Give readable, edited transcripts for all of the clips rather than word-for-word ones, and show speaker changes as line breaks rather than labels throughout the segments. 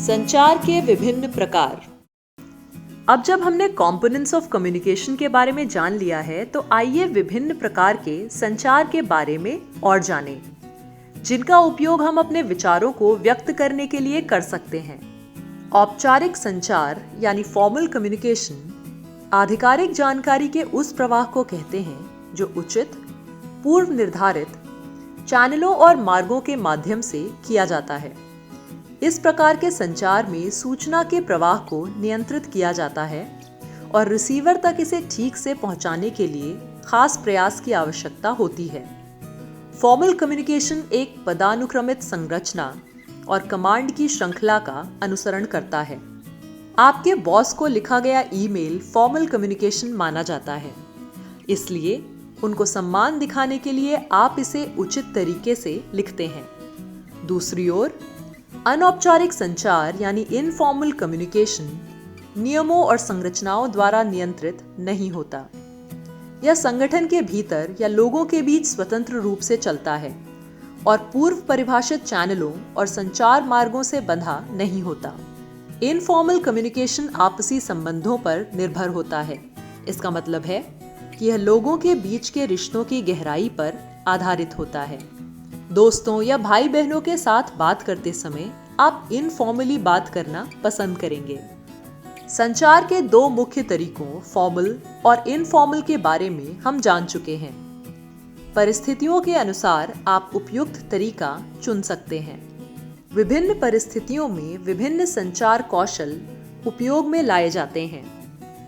संचार के विभिन्न प्रकार। अब जब हमने कंपोनेंट्स ऑफ कम्युनिकेशन के बारे में जान लिया है, तो आइए विभिन्न प्रकार के संचार के बारे में और जानें, जिनका उपयोग हम अपने विचारों को व्यक्त करने के लिए कर सकते हैं। औपचारिक संचार यानी फॉर्मल कम्युनिकेशन आधिकारिक जानकारी के उस प्रवाह को कहते हैं जो उचित, पूर्व निर्धारित चैनलों और मार्गों के माध्यम से किया जाता है। इस प्रकार के संचार में सूचना के प्रवाह को नियंत्रित किया जाता है और रिसीवर तक इसे ठीक से पहुंचाने के लिए खास प्रयास की आवश्यकता होती है। फॉर्मल कम्युनिकेशन एक पदानुक्रमित संरचना और कमांड की श्रृंखला का अनुसरण करता है। आपके बॉस को लिखा गया ईमेल फॉर्मल कम्युनिकेशन माना जाता है, इसलिए उनको सम्मान दिखाने के लिए आप इसे उचित तरीके से लिखते हैं। दूसरी ओर अनौपचारिक संचार यानी इनफॉर्मल कम्युनिकेशन नियमों और संरचनाओं द्वारा नियंत्रित नहीं होता। यह संगठन के भीतर या लोगों के बीच स्वतंत्र रूप से चलता है और पूर्व परिभाषित चैनलों और संचार मार्गों से बंधा नहीं होता। इनफॉर्मल कम्युनिकेशन आपसी संबंधों पर निर्भर होता है। इसका मतलब है कि यह लोगों के बीच के रिश्तों की गहराई पर आधारित होता है। दोस्तों या भाई बहनों के साथ बात करते समय आप इनफॉर्मली बात करना पसंद करेंगे। संचार के दो मुख्य तरीकों फॉर्मल और इनफॉर्मल के बारे में हम जान चुके हैं। परिस्थितियों के अनुसार आप उपयुक्त तरीका चुन सकते हैं। विभिन्न परिस्थितियों में विभिन्न संचार कौशल उपयोग में लाए जाते हैं।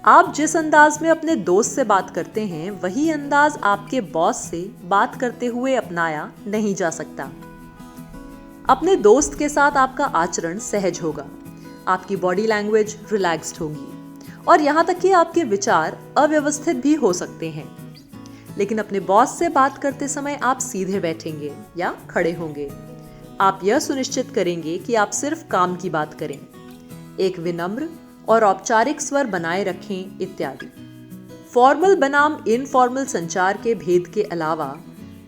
आप जिस अंदाज में अपने दोस्त से बात करते हैं, वही अंदाज आपके बॉस से बात करते हुए अपनाया नहीं जा सकता। अपने दोस्त के साथ आपका आचरण सहज होगा, आपकी बॉडी लैंग्वेज रिलैक्स्ड होगी और यहाँ तक कि आपके विचार अव्यवस्थित भी हो सकते हैं। लेकिन अपने बॉस से बात करते समय आप सीधे बैठेंगे या खड़े होंगे। आप यह सुनिश्चित करेंगे कि आप सिर्फ काम की बात करें, एक विनम्र और औपचारिक स्वर बनाए रखें इत्यादि। फॉर्मल बनाम इनफॉर्मल संचार के भेद के अलावा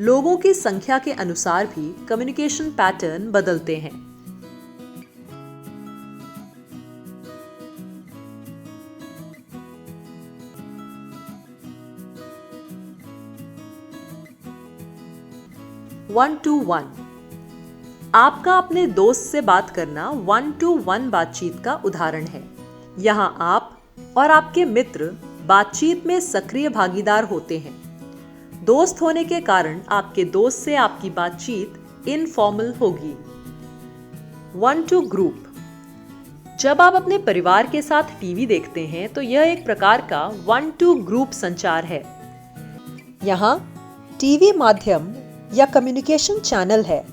लोगों की संख्या के अनुसार भी कम्युनिकेशन पैटर्न बदलते हैं। वन टू वन आपका अपने दोस्त से बात करना 1-to-1 बातचीत का उदाहरण है। यहाँ आप और आपके मित्र बातचीत में सक्रिय भागीदार होते हैं। दोस्त होने के कारण आपके दोस्त से आपकी बातचीत इनफॉर्मल होगी। 1-to ग्रुप जब आप अपने परिवार के साथ टीवी देखते हैं, तो यह एक प्रकार का 1-to ग्रुप संचार है। यहाँ टीवी माध्यम या कम्युनिकेशन चैनल है।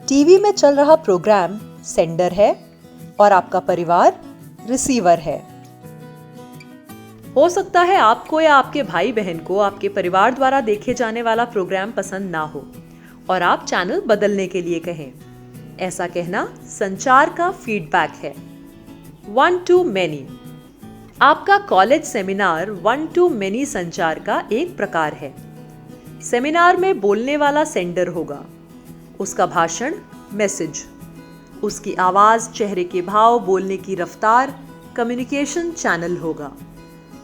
टीवी में चल रहा प्रोग्राम सेंडर है और आपका परिवार रिसीवर है। हो सकता है आपको या आपके भाई बहन को आपके परिवार द्वारा देखे जाने वाला प्रोग्राम पसंद ना हो और आप चैनल बदलने के लिए कहें। ऐसा कहना संचार का फीडबैक है। 1-to-many आपका कॉलेज सेमिनार 1-to-many संचार का एक प्रकार है। सेमिनार में बोलने वाला सेंडर होगा, उसका भाषण मैसेज, उसकी आवाज, चेहरे के भाव, बोलने की रफ्तार कम्युनिकेशन चैनल होगा।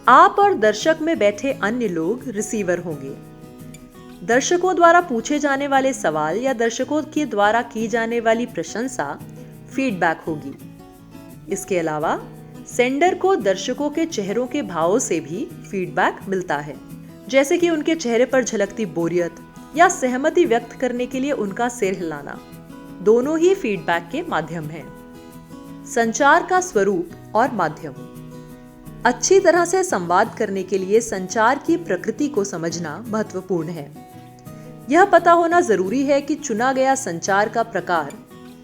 आप और दर्शक में बैठे अन्य लोग रिसीवर होंगे। दर्शकों द्वारा पूछे जाने वाले सवाल या दर्शकों के द्वारा की जाने वाली प्रशंसा फीडबैक होगी। इसके अलावा सेंडर को दर्शकों के चेहरों के भावों से भी फीडबैक मिलता है, जैसे कि उनके चेहरे पर झलकती बोरियत या सहमति व्यक्त करने के लिए उनका सिर हिलाना। दोनों ही फीडबैक के माध्यम हैं। संचार का स्वरूप और माध्यम अच्छी तरह से संवाद करने के लिए संचार की प्रकृति को समझना महत्वपूर्ण है। यह पता होना जरूरी है कि चुना गया संचार का प्रकार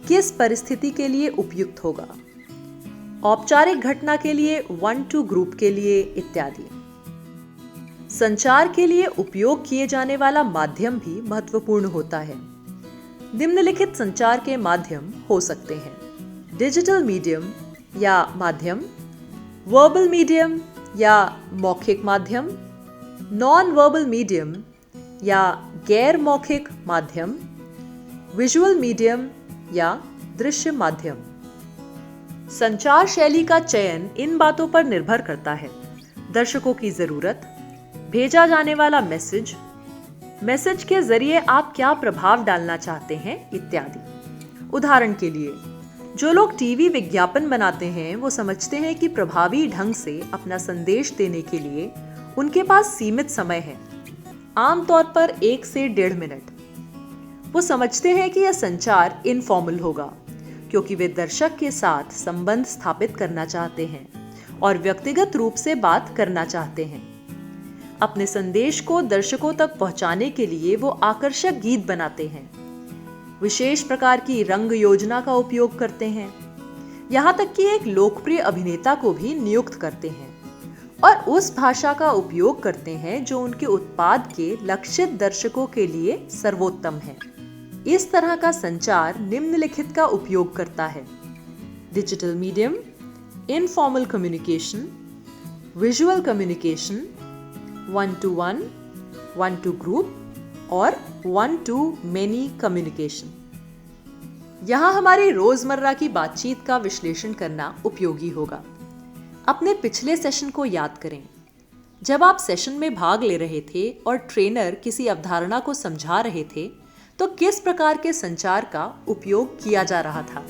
किस परिस्थिति के लिए उपयुक्त होगा, औपचारिक घटना के लिए, 1-to ग्रुप के लिए इत्यादि। संचार के लिए उपयोग किए जाने वाला माध्यम भी महत्वपूर्ण होता है। निम्नलिखित संचार के माध्यम हो सकते हैं: डिजिटल मीडियम या माध्यम, वर्बल मीडियम या मौखिक माध्यम, नॉन वर्बल मीडियम या गैर मौखिक माध्यम, विजुअल मीडियम या दृश्य माध्यम। संचार शैली का चयन इन बातों पर निर्भर करता है: दर्शकों की जरूरत, भेजा जाने वाला मैसेज, मैसेज के जरिए आप क्या प्रभाव डालना चाहते हैं, इत्यादि। उदाहरण के लिए, जो लोग टीवी विज्ञापन बनाते हैं वो समझते हैं कि प्रभावी ढंग से अपना संदेश देने के लिए उनके पास सीमित समय है, आमतौर पर 1 से 1.5 मिनट। वो समझते हैं कि यह संचार इनफॉर्मल होगा क्योंकि वे दर्शक के साथ संबंध स्थापित करना चाहते हैं और व्यक्तिगत रूप से बात करना चाहते हैं। अपने संदेश को दर्शकों तक पहुंचाने के लिए वो आकर्षक गीत बनाते हैं, विशेष प्रकार की रंग योजना का उपयोग करते हैं, यहाँ तक कि एक लोकप्रिय अभिनेता को भी नियुक्त करते हैं और उस भाषा का उपयोग करते हैं जो उनके उत्पाद के लक्षित दर्शकों के लिए सर्वोत्तम है। इस तरह का संचार निम्नलिखित का उपयोग करता है: digital medium, informal communication, visual communication, 1-to-1, 1-to-group और 1-to-many कम्युनिकेशन। यहाँ हमारी रोजमर्रा की बातचीत का विश्लेषण करना उपयोगी होगा। अपने पिछले सेशन को याद करें, जब आप सेशन में भाग ले रहे थे और ट्रेनर किसी अवधारणा को समझा रहे थे तो किस प्रकार के संचार का उपयोग किया जा रहा था।